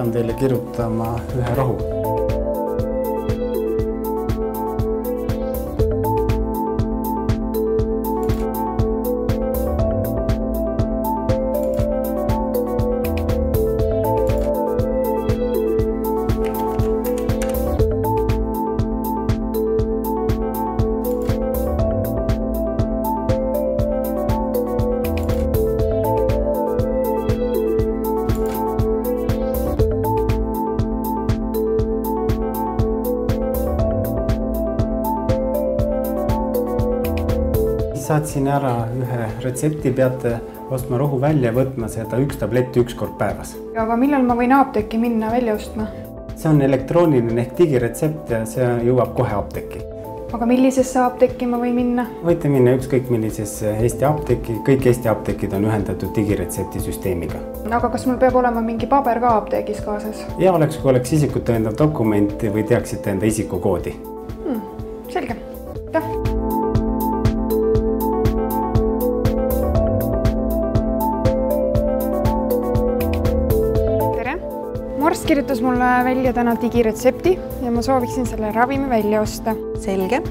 pean teile kirjutama ühe rohu. Saatsin ära ühe retsepti, peate ostma rohu välja ja võtma seda 1 tabletti 1 kord päevas. Aga millal ma võin apteeki minna välja ostma? See on elektrooniline ehk digiretsept ja see jõuab kohe apteeki. Aga millisesse apteeki ma võin minna? Võite minna ükskõik millisesse Eesti apteeki, kõik Eesti apteekid on ühendatud digiretsepti süsteemiga. Aga kas mul peab olema mingi paber ka apteegis kaasas? Ja oleks, kui oleks isikut tõendav dokument või teaksite enda isikukoodi. Selge. Aitäh! Arst kirjutas mulle välja täna digiretsepti ja ma sooviksin selle ravimi välja osta. Selge.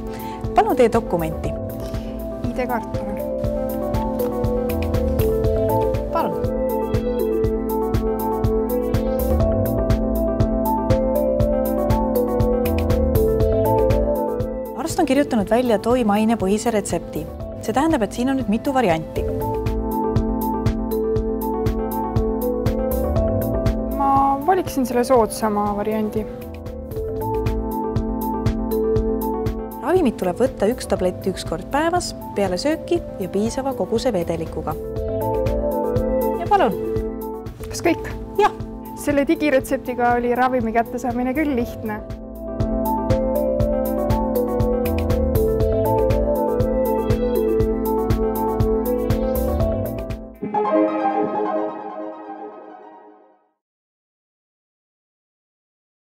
Palun tee dokumenti. ID-kaart palun. Palun. Arst on kirjutanud välja toimeainepõhise retsepti. See tähendab, et siin on nüüd mitu varianti. Valiksin selle soodsama variandi. Ravimit tuleb võtta 1 tablett 1 kord päevas peale sööki ja piisava koguse vedelikuga. Ja palun. Kas kõik? Jah. Selle digiretseptiga oli ravimi kättesaamine küll lihtne.